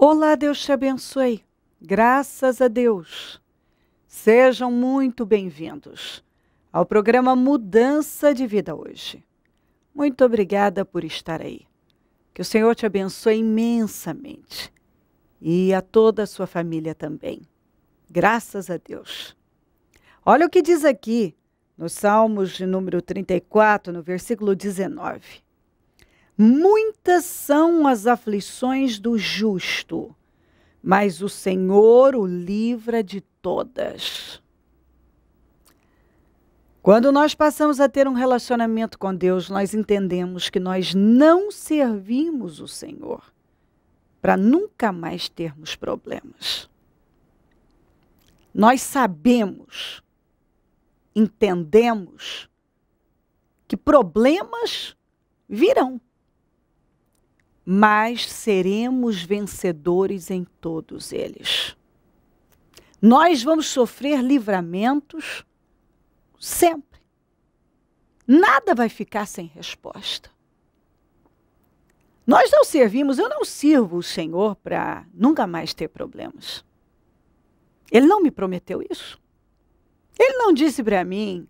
Olá, Deus te abençoe. Graças a Deus. Sejam muito bem-vindos ao programa Mudança de Vida hoje. Muito obrigada por estar aí. Que o Senhor te abençoe imensamente. E a toda a sua família também. Graças a Deus. Olha o que diz aqui nos Salmos de número 34, no versículo 19. Muitas são as aflições do justo, mas o Senhor o livra de todas. Quando nós passamos a ter um relacionamento com Deus, nós entendemos que nós não servimos o Senhor para nunca mais termos problemas. Nós sabemos, entendemos que problemas virão. Mas seremos vencedores em todos eles. Nós vamos sofrer livramentos sempre. Nada vai ficar sem resposta. Nós não servimos, eu não sirvo o Senhor para nunca mais ter problemas. Ele não me prometeu isso. Ele não disse para mim,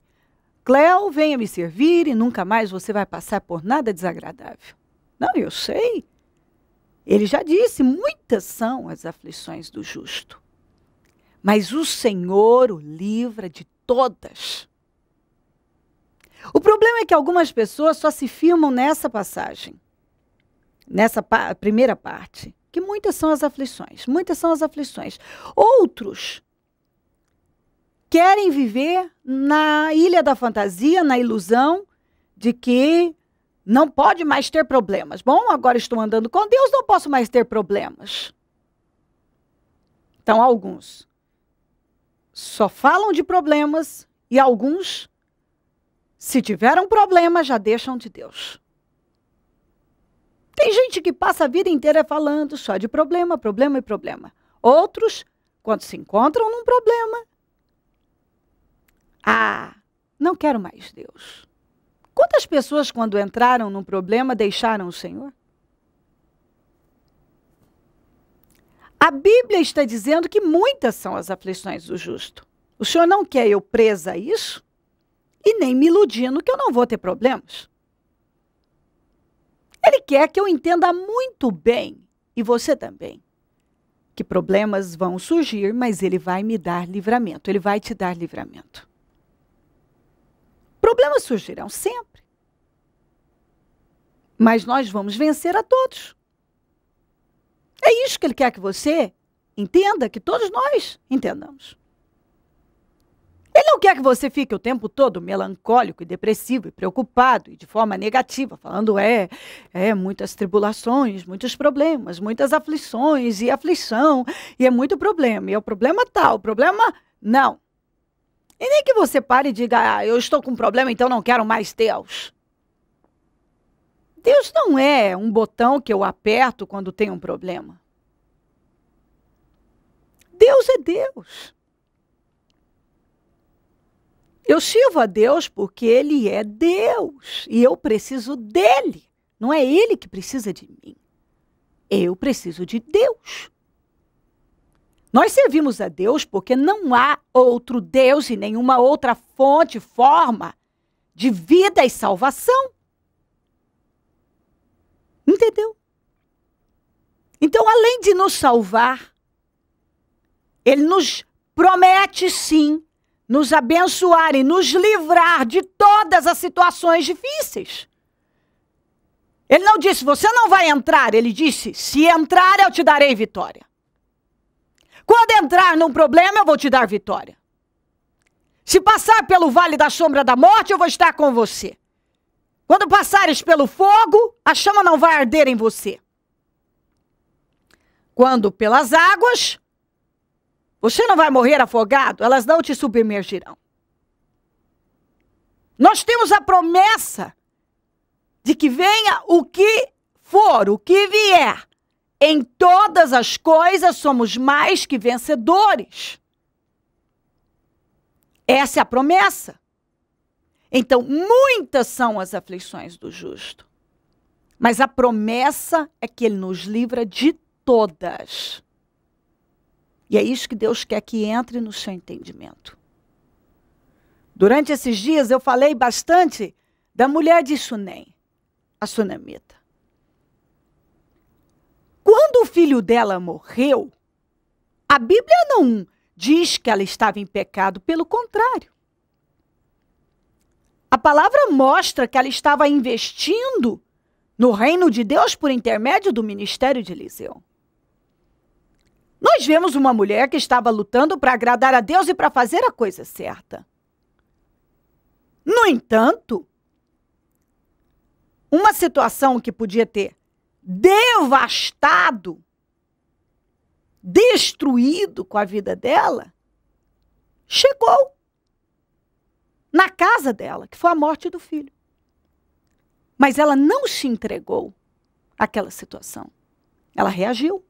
Cléo, venha me servir e nunca mais você vai passar por nada desagradável. Não, eu sei. Ele já disse, muitas são as aflições do justo. Mas o Senhor o livra de todas. O problema é que algumas pessoas só se firmam nessa passagem. Nessa primeira parte. Que muitas são as aflições. Muitas são as aflições. Outros querem viver na ilha da fantasia, na ilusão de que não pode mais ter problemas. Bom, agora estou andando com Deus, não posso mais ter problemas. Então, alguns só falam de problemas e alguns, se tiveram problema, já deixam de Deus. Tem gente que passa a vida inteira falando só de problema, problema e problema. Outros, quando se encontram num problema, não quero mais Deus. Quantas pessoas, quando entraram num problema, deixaram o Senhor? A Bíblia está dizendo que muitas são as aflições do justo. O Senhor não quer eu presa a isso e nem me iludindo que eu não vou ter problemas. Ele quer que eu entenda muito bem, e você também, que problemas vão surgir, mas Ele vai me dar livramento, Ele vai te dar livramento. Problemas surgirão sempre. Mas nós vamos vencer a todos. É isso que Ele quer que você entenda, que todos nós entendamos. Ele não quer que você fique o tempo todo melancólico e depressivo e preocupado e de forma negativa, falando muitas tribulações, muitos problemas, muitas aflições e aflição, e é muito problema, e é o problema tal, o problema não. E nem que você pare e diga, eu estou com um problema, então não quero mais Deus. Deus não é um botão que eu aperto quando tem um problema. Deus é Deus. Eu sirvo a Deus porque Ele é Deus. E eu preciso dEle. Não é Ele que precisa de mim. Eu preciso de Deus. Nós servimos a Deus porque não há outro Deus e nenhuma outra fonte, forma de vida e salvação. Entendeu? Então, além de nos salvar, Ele nos promete, sim, nos abençoar e nos livrar de todas as situações difíceis. Ele não disse, você não vai entrar. Ele disse, se entrar, eu te darei vitória. Quando entrar num problema, eu vou te dar vitória. Se passar pelo vale da sombra da morte, eu vou estar com você. Quando passares pelo fogo, a chama não vai arder em você. Quando pelas águas, você não vai morrer afogado, elas não te submergirão. Nós temos a promessa de que venha o que for, o que vier. Em todas as coisas somos mais que vencedores. Essa é a promessa. Então, muitas são as aflições do justo. Mas a promessa é que Ele nos livra de todas. E é isso que Deus quer que entre no seu entendimento. Durante esses dias eu falei bastante da mulher de Sunem, a sunamita. Quando o filho dela morreu, a Bíblia não diz que ela estava em pecado, pelo contrário. A palavra mostra que ela estava investindo no reino de Deus por intermédio do ministério de Eliseu. Nós vemos uma mulher que estava lutando para agradar a Deus e para fazer a coisa certa. No entanto, uma situação que podia ter devastado, destruído com a vida dela, chegou na casa dela, que foi a morte do filho. Mas ela não se entregou àquela situação. Ela reagiu.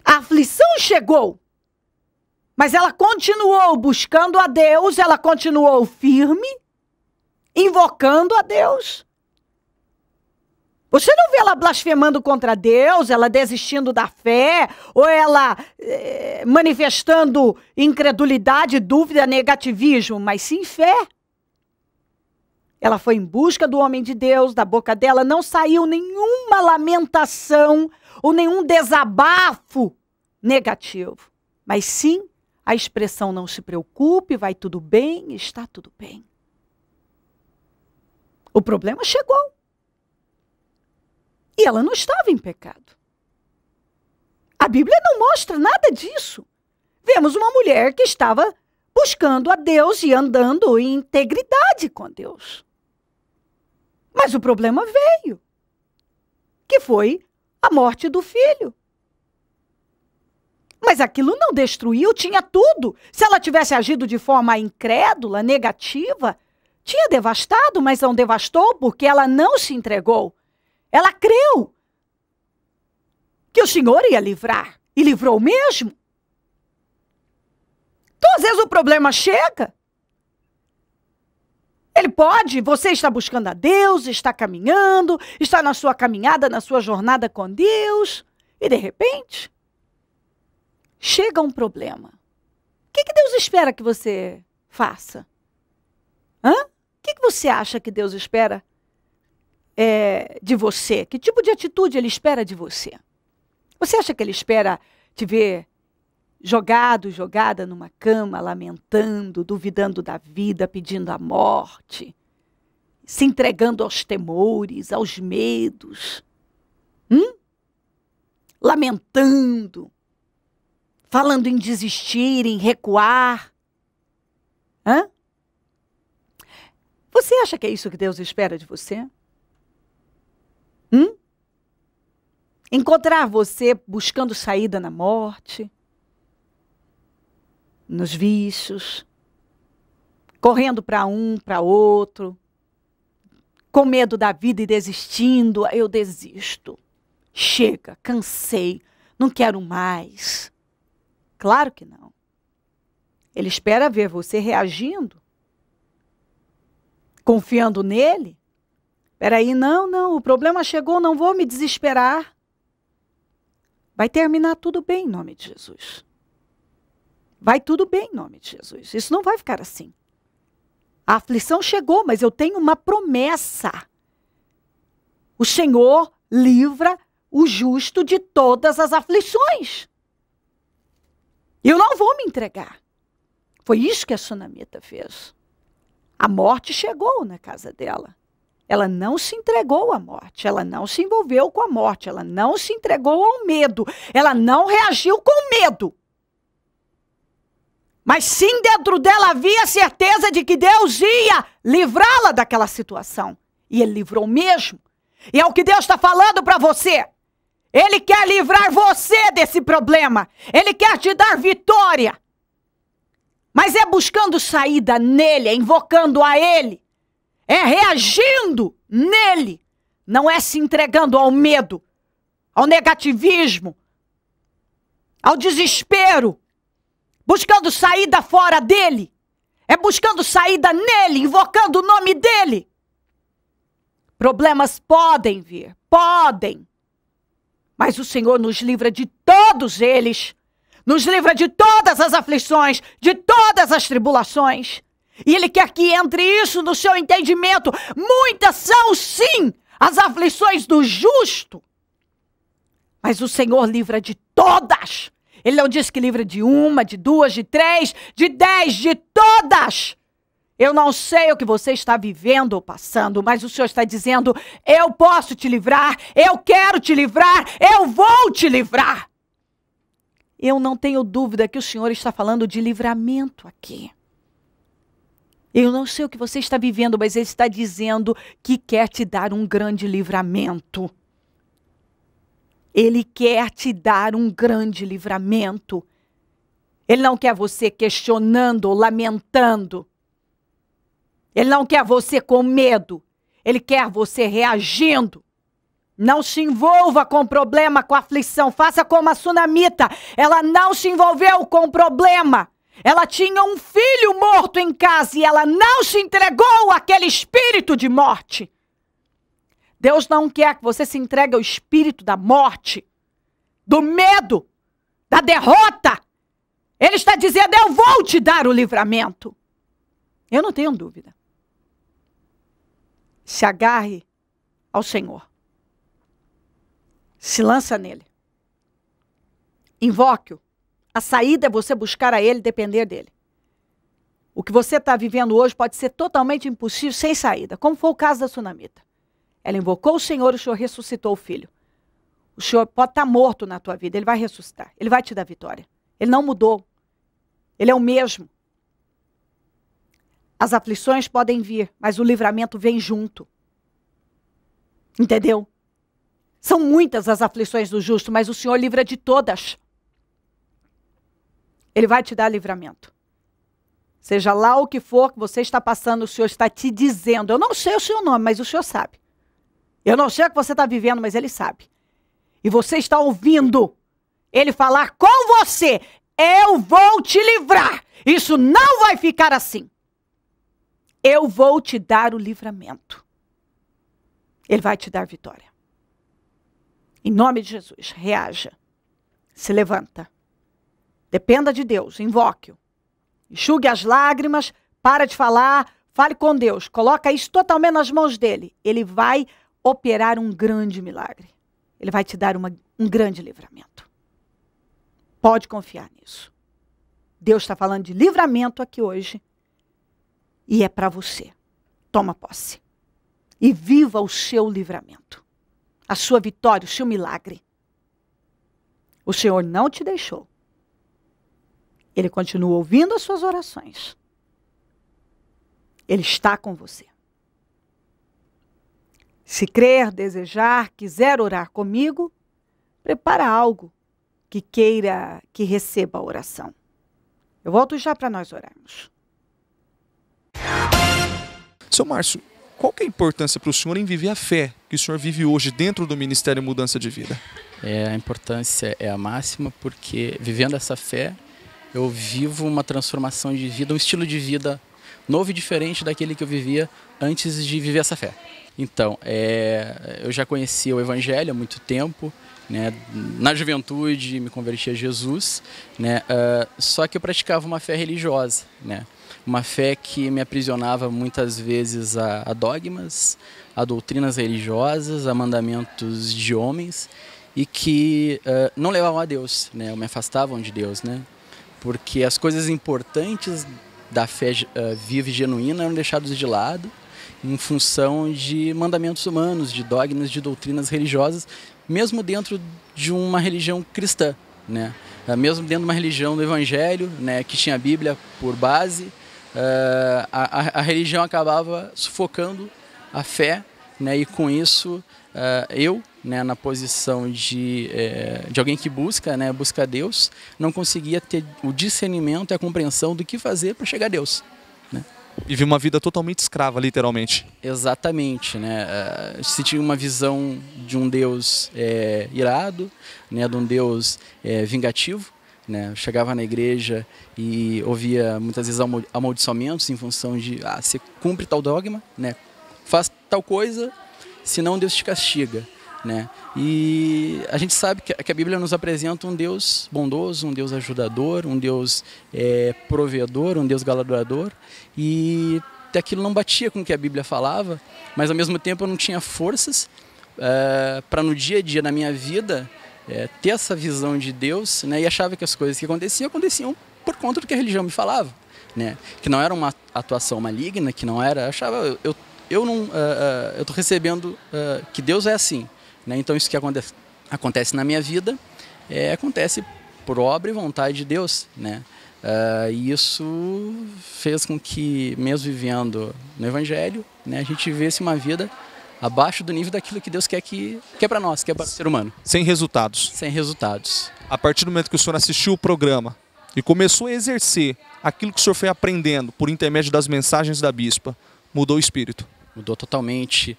A aflição chegou, mas ela continuou buscando a Deus, ela continuou firme, invocando a Deus. Você não vê ela blasfemando contra Deus, ela desistindo da fé, ou ela manifestando incredulidade, dúvida, negativismo, mas sim fé. Ela foi em busca do homem de Deus, da boca dela não saiu nenhuma lamentação ou nenhum desabafo negativo, mas sim a expressão não se preocupe, vai tudo bem, está tudo bem. O problema chegou. E ela não estava em pecado. A Bíblia não mostra nada disso. Vemos uma mulher que estava buscando a Deus e andando em integridade com Deus. Mas o problema veio, que foi a morte do filho. Mas aquilo não destruiu, tinha tudo. Se ela tivesse agido de forma incrédula, negativa, tinha devastado, mas não devastou porque ela não se entregou. Ela creu que o Senhor ia livrar, e livrou mesmo. Então, às vezes o problema chega. Ele pode, você está buscando a Deus, está caminhando, está na sua caminhada, na sua jornada com Deus, e de repente, chega um problema. O que Deus espera que você faça? O que você acha que Deus espera de você? Que tipo de atitude Ele espera de você? Você acha que Ele espera te ver jogada numa cama, lamentando, duvidando da vida, pedindo a morte, se entregando aos temores, aos medos, lamentando, falando em desistir, em recuar? Você acha que é isso que Deus espera de você? Encontrar você buscando saída na morte, nos vícios, correndo para um, para outro, com medo da vida e desistindo. Eu desisto. Chega, cansei, não quero mais. Claro que não. Ele espera ver você reagindo, confiando nele. Peraí, não, o problema chegou, não vou me desesperar. Vai terminar tudo bem em nome de Jesus. Vai tudo bem em nome de Jesus. Isso não vai ficar assim. A aflição chegou, mas eu tenho uma promessa. O Senhor livra o justo de todas as aflições. Eu não vou me entregar. Foi isso que a sunamita fez. A morte chegou na casa dela. Ela não se entregou à morte, ela não se envolveu com a morte, ela não se entregou ao medo, ela não reagiu com medo. Mas sim, dentro dela havia a certeza de que Deus ia livrá-la daquela situação. E Ele livrou mesmo. E é o que Deus está falando para você. Ele quer livrar você desse problema. Ele quer te dar vitória. Mas é buscando saída nele, é invocando a Ele. É reagindo nele. Não é se entregando ao medo, ao negativismo, ao desespero. Buscando saída fora dele. É buscando saída nele, invocando o nome dele. Problemas podem vir, podem. Mas o Senhor nos livra de todos eles. Nos livra de todas as aflições, de todas as tribulações. E Ele quer que entre isso no seu entendimento. Muitas são, sim, as aflições do justo. Mas o Senhor livra de todas. Ele não diz que livra de uma, de duas, de três, de 10, de todas. Eu não sei o que você está vivendo ou passando, mas o Senhor está dizendo, eu posso te livrar, eu quero te livrar, eu vou te livrar. Eu não tenho dúvida que o Senhor está falando de livramento aqui. Eu não sei o que você está vivendo, mas Ele está dizendo que quer te dar um grande livramento. Ele quer te dar um grande livramento. Ele não quer você questionando ou lamentando. Ele não quer você com medo. Ele quer você reagindo. Não se envolva com problema, com aflição. Faça como a sunamita. Ela não se envolveu com problema. Ela tinha um filho morto em casa e ela não se entregou àquele espírito de morte. Deus não quer que você se entregue ao espírito da morte, do medo, da derrota. Ele está dizendo, eu vou te dar o livramento. Eu não tenho dúvida. Se agarre ao Senhor. Se lança nele. Invoque-o. A saída é você buscar a Ele e depender dele. O que você está vivendo hoje pode ser totalmente impossível, sem saída, como foi o caso da sunamita. Ela invocou o Senhor ressuscitou o filho. O Senhor pode estar morto na tua vida, Ele vai ressuscitar. Ele vai te dar vitória. Ele não mudou. Ele é o mesmo. As aflições podem vir, mas o livramento vem junto. Entendeu? São muitas as aflições do justo, mas o Senhor livra de todas. Ele vai te dar livramento. Seja lá o que for que você está passando, o Senhor está te dizendo. Eu não sei o seu nome, mas o Senhor sabe. Eu não sei o que você está vivendo, mas Ele sabe. E você está ouvindo Ele falar com você. Eu vou te livrar. Isso não vai ficar assim. Eu vou te dar o livramento. Ele vai te dar vitória. Em nome de Jesus, reaja. Se levanta. Dependa de Deus, invoque-o. Enxugue as lágrimas, para de falar, fale com Deus. Coloca isso totalmente nas mãos dele. Ele vai operar um grande milagre. Ele vai te dar um grande livramento. Pode confiar nisso. Deus está falando de livramento aqui hoje. E é para você. Toma posse. E viva o seu livramento. A sua vitória, o seu milagre. O Senhor não te deixou. Ele continua ouvindo as suas orações. Ele está com você. Se crer, desejar, quiser orar comigo, prepara algo que queira que receba a oração. Eu volto já para nós orarmos. Seu Márcio, qual que é a importância para o senhor em viver a fé que o senhor vive hoje dentro do Ministério Mudança de Vida? A importância é a máxima, porque vivendo essa fé, eu vivo uma transformação de vida, um estilo de vida novo e diferente daquele que eu vivia antes de viver essa fé. Então, eu já conhecia o Evangelho há muito tempo, né? Na juventude me converti a Jesus, né? Só que eu praticava uma fé religiosa, né? Uma fé que me aprisionava muitas vezes a dogmas, a doutrinas religiosas, a mandamentos de homens e que não levavam a Deus, né? Ou me afastavam de Deus, né? Porque as coisas importantes da fé viva e genuína eram deixadas de lado em função de mandamentos humanos, de dogmas, de doutrinas religiosas, mesmo dentro de uma religião cristã, né? Mesmo dentro de uma religião do Evangelho, né, que tinha a Bíblia por base, a religião acabava sufocando a fé, né, e com isso eu, né, na posição de alguém que busca, né, busca Deus, não conseguia ter o discernimento e a compreensão do que fazer para chegar a Deus, né? Vive uma vida totalmente escrava, literalmente. Exatamente, né? Se tinha uma visão de um Deus irado, né, de um Deus vingativo, né? Eu chegava na igreja e ouvia muitas vezes amaldiçoamentos em função de você cumpre tal dogma, né? Faz tal coisa, senão Deus te castiga. né? E a gente sabe que a Bíblia nos apresenta um Deus bondoso, um Deus ajudador, um Deus provedor, um Deus galardoador, e aquilo não batia com o que a Bíblia falava, mas ao mesmo tempo eu não tinha forças para no dia a dia, na minha vida, ter essa visão de Deus, né? E achava que as coisas que aconteciam por conta do que a religião me falava, né? Que não era uma atuação maligna, que não era... Achava, eu estou recebendo que Deus é assim, né? Então isso que acontece na minha vida acontece por obra e vontade de Deus, né? E isso fez com que, mesmo vivendo no Evangelho, né, a gente vivesse uma vida abaixo do nível daquilo que Deus quer para nós, que é para o ser humano. Sem resultados. Sem resultados. A partir do momento que o senhor assistiu o programa e começou a exercer aquilo que o senhor foi aprendendo por intermédio das mensagens da bispa, mudou o espírito? Mudou totalmente.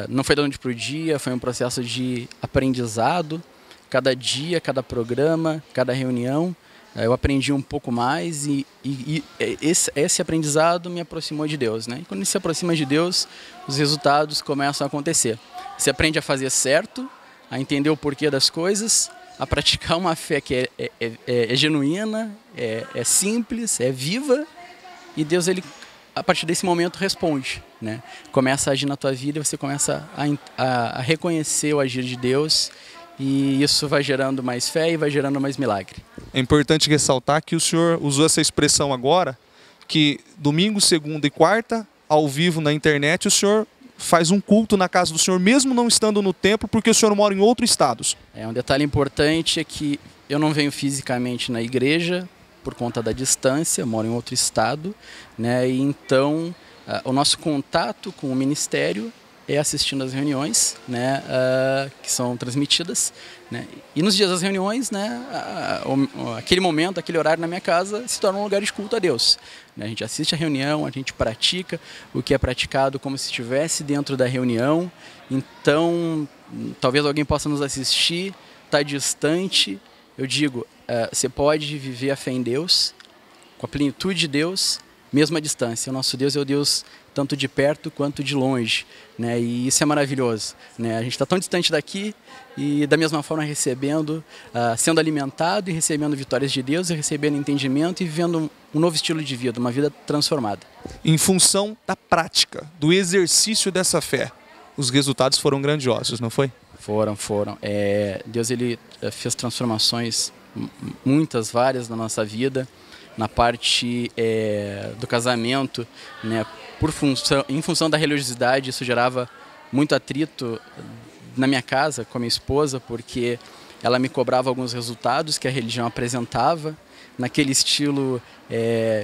Não foi da noite para o dia, foi um processo de aprendizado. Cada dia, cada programa, cada reunião, eu aprendi um pouco mais e esse aprendizado me aproximou de Deus, né? E quando se aproxima de Deus, os resultados começam a acontecer. Você aprende a fazer certo, a entender o porquê das coisas, a praticar uma fé que é genuína, é simples, é viva, e Deus, ele, a partir desse momento, responde, né? Começa a agir na tua vida, você começa a reconhecer o agir de Deus, e isso vai gerando mais fé e vai gerando mais milagre. É importante ressaltar que o senhor usou essa expressão agora, que domingo, segunda e quarta, ao vivo na internet, o senhor faz um culto na casa do senhor, mesmo não estando no templo, porque o senhor mora em outros estados. Um detalhe importante é que eu não venho fisicamente na igreja por conta da distância, moro em outro estado, né? E então o nosso contato com o ministério é assistindo às reuniões, né, que são transmitidas, né, e nos dias das reuniões, né, aquele momento, aquele horário na minha casa se torna um lugar de culto a Deus, né? A gente assiste a reunião, a gente pratica o que é praticado como se estivesse dentro da reunião. Então, talvez alguém possa nos assistir, está distante. Eu digo, você pode viver a fé em Deus, com a plenitude de Deus, mesmo à distância. O nosso Deus é o Deus tanto de perto quanto de longe, né? E isso é maravilhoso, né? A gente está tão distante daqui e da mesma forma recebendo, sendo alimentado e recebendo vitórias de Deus, e recebendo entendimento e vivendo um novo estilo de vida, uma vida transformada. Em função da prática, do exercício dessa fé, os resultados foram grandiosos, não foi? Foram. Deus, ele fez transformações, muitas, várias na nossa vida, na parte do casamento, né? Em função da religiosidade, isso gerava muito atrito na minha casa com a minha esposa, porque ela me cobrava alguns resultados que a religião apresentava, naquele estilo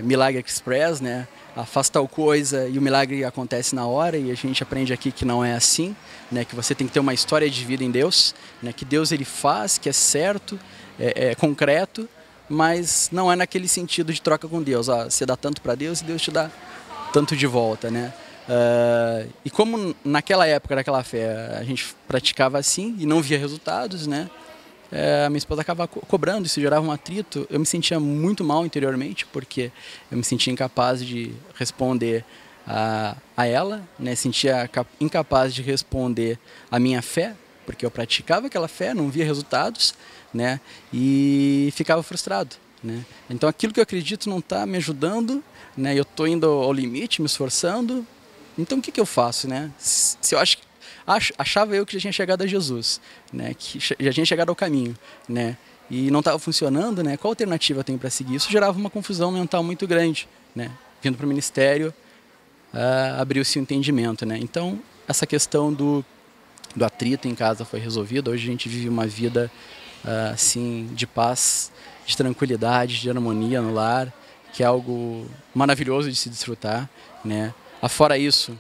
Milagre Express, né? Faz tal coisa e o milagre acontece na hora, e a gente aprende aqui que não é assim, né? Que você tem que ter uma história de vida em Deus, né? Que Deus, ele faz, que é certo, é concreto, mas não é naquele sentido de troca com Deus. Você dá tanto para Deus e Deus te dá tanto de volta, né? E como naquela época, naquela fé, a gente praticava assim e não via resultados, né? A minha esposa acabava cobrando, isso gerava um atrito. Eu me sentia muito mal interiormente, porque eu me sentia incapaz de responder a ela, né? Sentia incapaz de responder a minha fé, porque eu praticava aquela fé, não via resultados, né? E ficava frustrado, né? Então aquilo que eu acredito não está me ajudando, né? Eu estou indo ao limite, me esforçando. Então o que eu faço, né? Se eu achava eu que já tinha chegado a Jesus, né? Que já tinha chegado ao caminho, né? E não estava funcionando, né? Qual alternativa eu tenho para seguir? Isso gerava uma confusão mental muito grande, né? Vindo para o ministério, abriu-se o entendimento, né? Então essa questão do atrito em casa foi resolvida. Hoje a gente vive uma vida assim, de paz, de tranquilidade, de harmonia no lar, que é algo maravilhoso de se desfrutar, né? Fora isso,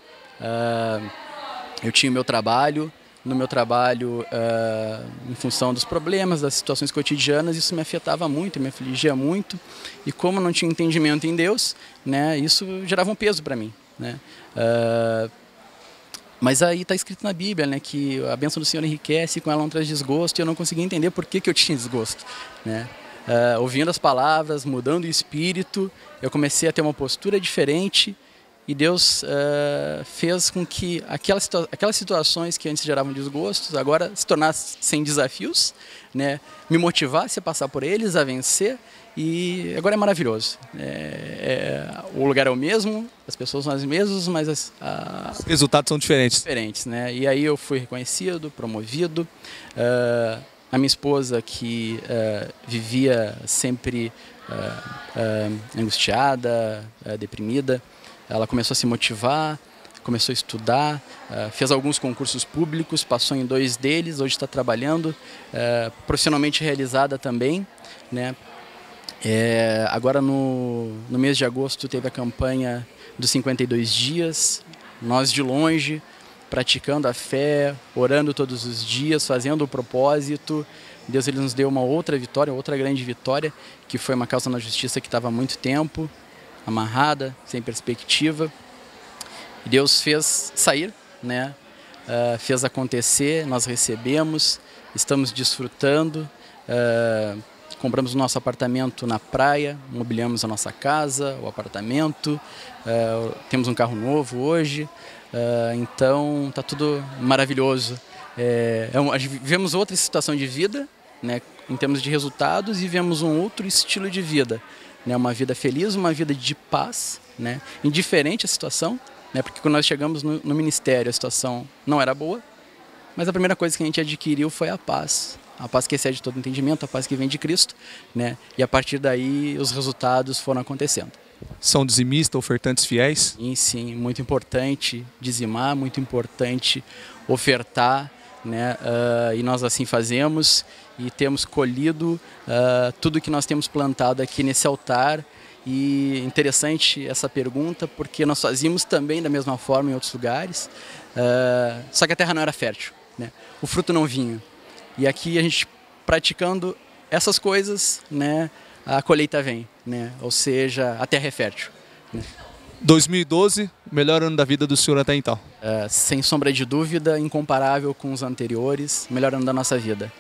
eu tinha o meu trabalho. No meu trabalho, em função dos problemas, das situações cotidianas, isso me afetava muito, me afligia muito. E como não tinha entendimento em Deus, né, isso gerava um peso para mim, né? Mas aí está escrito na Bíblia, né, que a bênção do Senhor enriquece e com ela não traz desgosto, e eu não conseguia entender por que eu tinha desgosto, né? Ouvindo as palavras, mudando o espírito, eu comecei a ter uma postura diferente E Deus fez com que aquelas situações que antes geravam desgostos, agora se tornassem desafios, né? Me motivasse a passar por eles, a vencer, e agora é maravilhoso. O lugar é o mesmo, as pessoas são as mesmas, mas os resultados são diferentes. Né? E aí eu fui reconhecido, promovido. A minha esposa, que vivia sempre angustiada, deprimida, ela começou a se motivar, começou a estudar, fez alguns concursos públicos, passou em 2 deles, hoje está trabalhando, profissionalmente realizada também, né? Agora no mês de agosto teve a campanha dos 52 dias, nós de longe, praticando a fé, orando todos os dias, fazendo o propósito. Deus ele nos deu uma outra vitória, outra grande vitória, que foi uma causa na justiça que estava há muito tempo amarrada, sem perspectiva. E Deus fez sair, né? Fez acontecer, nós recebemos, estamos desfrutando, compramos o nosso apartamento na praia, mobiliamos a nossa casa, o apartamento, temos um carro novo hoje, então está tudo maravilhoso. Vivemos outra situação de vida, né, em termos de resultados, e vivemos um outro estilo de vida, né, uma vida feliz, uma vida de paz, né, indiferente à situação, né, porque quando nós chegamos no ministério a situação não era boa, mas a primeira coisa que a gente adquiriu foi a paz que excede todo entendimento, a paz que vem de Cristo, né, e a partir daí os resultados foram acontecendo. São dizimistas, ofertantes fiéis? Sim, muito importante dizimar, muito importante ofertar, né? E nós assim fazemos e temos colhido tudo que nós temos plantado aqui nesse altar. E interessante essa pergunta, porque nós fazíamos também da mesma forma em outros lugares, só que a terra não era fértil, né? O fruto não vinha. E aqui a gente praticando essas coisas, né, a colheita vem, né? Ou seja, a terra é fértil, né? 2012, o melhor ano da vida do senhor até então? Sem sombra de dúvida, incomparável com os anteriores, melhor ano da nossa vida.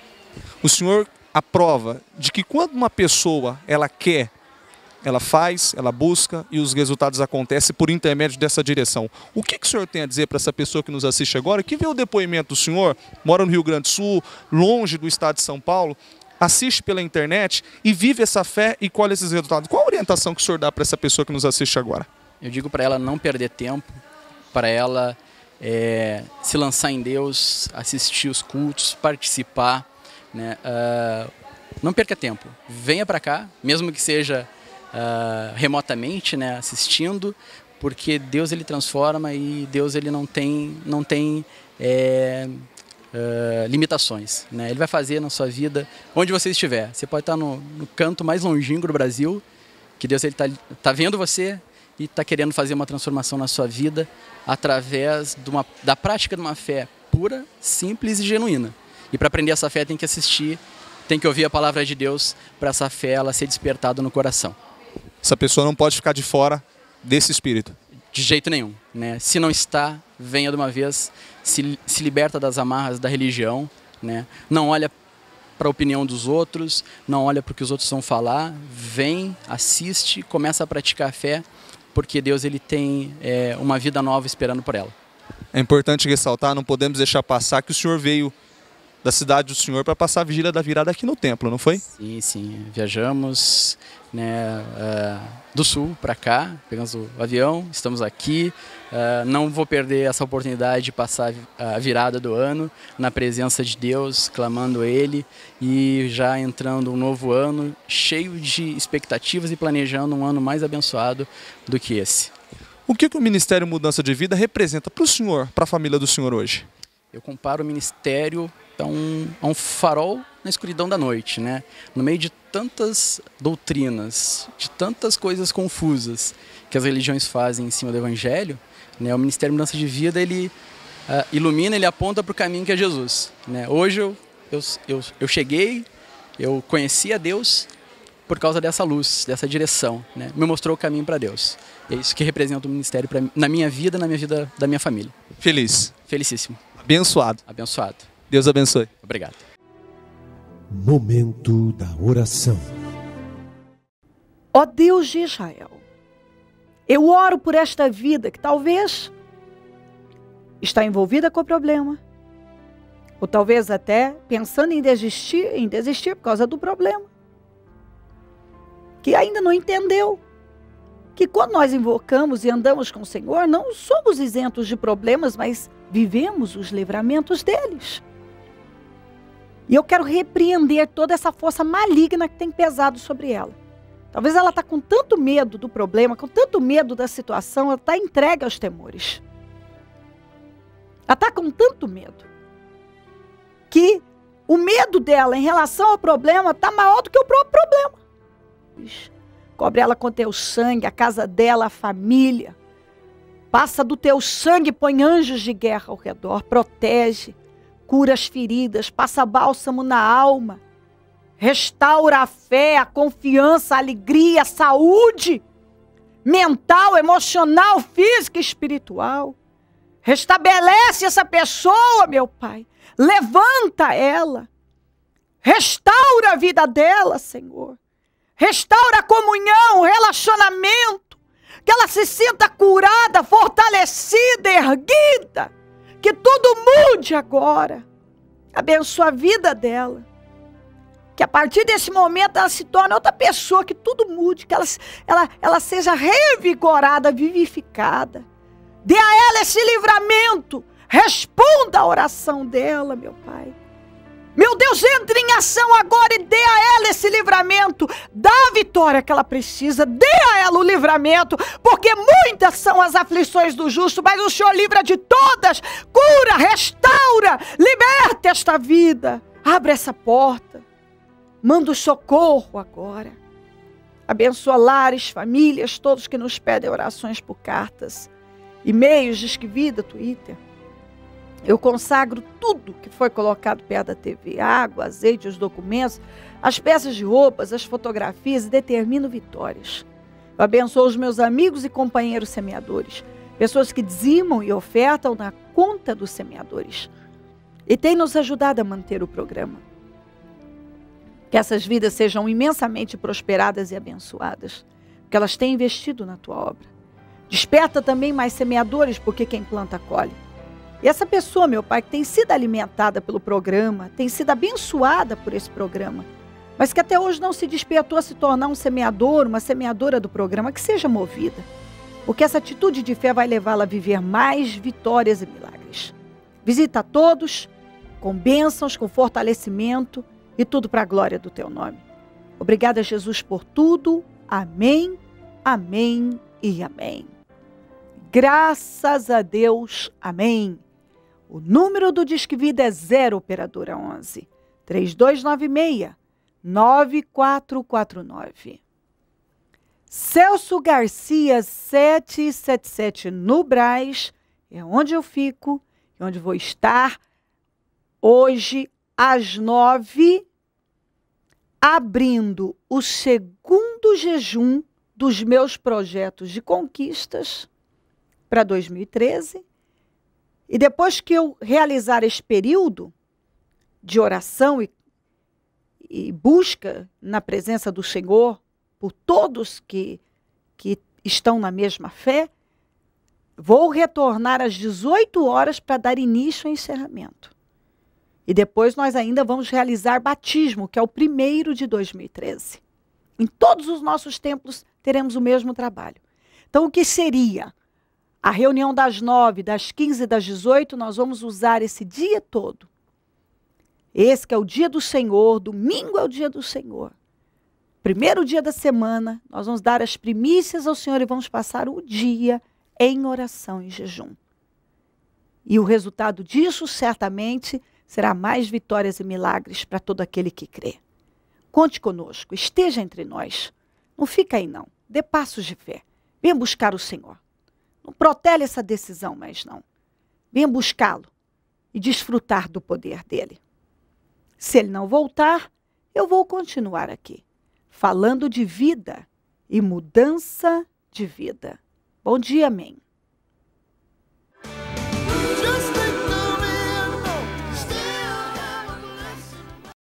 O senhor aprova de que quando uma pessoa ela quer, ela faz, ela busca e os resultados acontecem por intermédio dessa direção. O que o senhor tem a dizer para essa pessoa que nos assiste agora, que vê o depoimento do senhor, mora no Rio Grande do Sul, longe do estado de São Paulo, assiste pela internet e vive essa fé e colhe esses resultados? Qual a orientação que o senhor dá para essa pessoa que nos assiste agora? Eu digo para ela não perder tempo, para ela se lançar em Deus, assistir os cultos, participar, né? Não perca tempo, venha para cá, mesmo que seja remotamente, né, assistindo, porque Deus ele transforma e Deus ele não tem limitações, né? Ele vai fazer na sua vida onde você estiver. Você pode estar no canto mais longínquo do Brasil, que Deus ele tá vendo você e está querendo fazer uma transformação na sua vida através da prática de uma fé pura, simples e genuína. E para aprender essa fé tem que assistir, tem que ouvir a palavra de Deus para essa fé ela ser despertada no coração. Essa pessoa não pode ficar de fora desse espírito. De jeito nenhum, né? Se não está, venha de uma vez, se liberta das amarras da religião, né? Não olha para a opinião dos outros, não olha para o que os outros vão falar, vem, assiste, começa a praticar a fé, porque Deus ele tem uma vida nova esperando por ela. É importante ressaltar, não podemos deixar passar que o senhor veio da cidade do senhor para passar a vigília da virada aqui no templo, não foi? Sim. Viajamos, né, do sul para cá, pegamos o avião, estamos aqui. Não vou perder essa oportunidade de passar a virada do ano na presença de Deus, clamando Ele e já entrando um novo ano cheio de expectativas e planejando um ano mais abençoado do que esse. O que o Ministério Mudança de Vida representa para o senhor, para a família do senhor hoje? Eu comparo o ministério a um farol na escuridão da noite, né? No meio de tantas doutrinas, de tantas coisas confusas que as religiões fazem em cima do Evangelho, né? O Ministério Mudança de Vida, ele ilumina, ele aponta para o caminho que é Jesus, né? Hoje eu cheguei, eu conheci a Deus por causa dessa luz, dessa direção, né? Me mostrou o caminho para Deus. É isso que representa o ministério na minha vida da minha família. Feliz. Felicíssimo. Abençoado. Abençoado. Deus abençoe. Obrigado. Momento da oração. Ó Deus de Israel, Eu oro por esta vida que talvez está envolvida com o problema. Ou talvez até pensando em desistir por causa do problema. Que ainda não entendeu que quando nós invocamos e andamos com o Senhor, não somos isentos de problemas, mas vivemos os livramentos deles. E eu quero repreender toda essa força maligna que tem pesado sobre ela. Talvez ela está com tanto medo do problema, com tanto medo da situação, ela está entregue aos temores. Ela está com tanto medo que o medo dela em relação ao problema está maior do que o próprio problema. Cobre ela com teu sangue, a casa dela, a família. Passa do teu sangue, põe anjos de guerra ao redor, protege, cura as feridas, passa bálsamo na alma, restaura a fé, a confiança, a alegria, a saúde mental, emocional, física e espiritual. Restabelece essa pessoa, meu Pai. Levanta ela. Restaura a vida dela, Senhor. Restaura a comunhão, o relacionamento. Que ela se sinta curada, fortalecida, erguida. Que tudo mude agora. Abençoa a vida dela. Que a partir desse momento ela se torne outra pessoa, que tudo mude. Que ela seja revigorada, vivificada. Dê a ela esse livramento. Responda a oração dela, meu Pai. Meu Deus, entre em ação agora e dê a ela esse livramento. Dá a vitória que ela precisa. Dê a ela o livramento. Porque muitas são as aflições do justo, mas o Senhor livra de todas. Cura, restaura, liberta esta vida. Abre essa porta. Manda o socorro agora. Abençoa lares, famílias, todos que nos pedem orações por cartas, e-mails, Disque Vida, Twitter. Eu consagro tudo que foi colocado perto da TV, água, azeite, os documentos, as peças de roupas, as fotografias, e determino vitórias. Eu abençoo os meus amigos e companheiros semeadores, pessoas que dizimam e ofertam na conta dos semeadores, e têm nos ajudado a manter o programa. Que essas vidas sejam imensamente prosperadas e abençoadas, porque elas têm investido na tua obra. Desperta também mais semeadores, porque quem planta colhe. E essa pessoa, meu Pai, que tem sido alimentada pelo programa, tem sido abençoada por esse programa, mas que até hoje não se despertou a se tornar um semeador, uma semeadora do programa, que seja movida. Porque essa atitude de fé vai levá-la a viver mais vitórias e milagres. Visita a todos, com bênçãos, com fortalecimento e tudo para a glória do teu nome. Obrigada, Jesus, por tudo. Amém, amém e amém. Graças a Deus, amém. O número do Disque Vida é 0 Operadora 11 3296 9449. Celso Garcia 777 no Brás, é onde eu fico, é onde vou estar hoje às 9, abrindo o segundo jejum dos meus projetos de conquistas para 2013. E depois que eu realizar esse período de oração e busca na presença do Senhor por todos que estão na mesma fé, vou retornar às 18 horas para dar início ao encerramento. E depois nós ainda vamos realizar batismo, que é o primeiro de 2013. Em todos os nossos templos teremos o mesmo trabalho. Então, o que seria a reunião das 9, das 15 e das 18, nós vamos usar esse dia todo. Esse que é o dia do Senhor, domingo é o dia do Senhor. Primeiro dia da semana, nós vamos dar as primícias ao Senhor e vamos passar o dia em oração e jejum. E o resultado disso, certamente, será mais vitórias e milagres para todo aquele que crê. Conte conosco, esteja entre nós. Não fica aí não, dê passos de fé. Venha buscar o Senhor. Não protele essa decisão mais não. Venha buscá-lo e desfrutar do poder dele. Se ele não voltar, eu vou continuar aqui, falando de vida e mudança de vida. Bom dia, amém.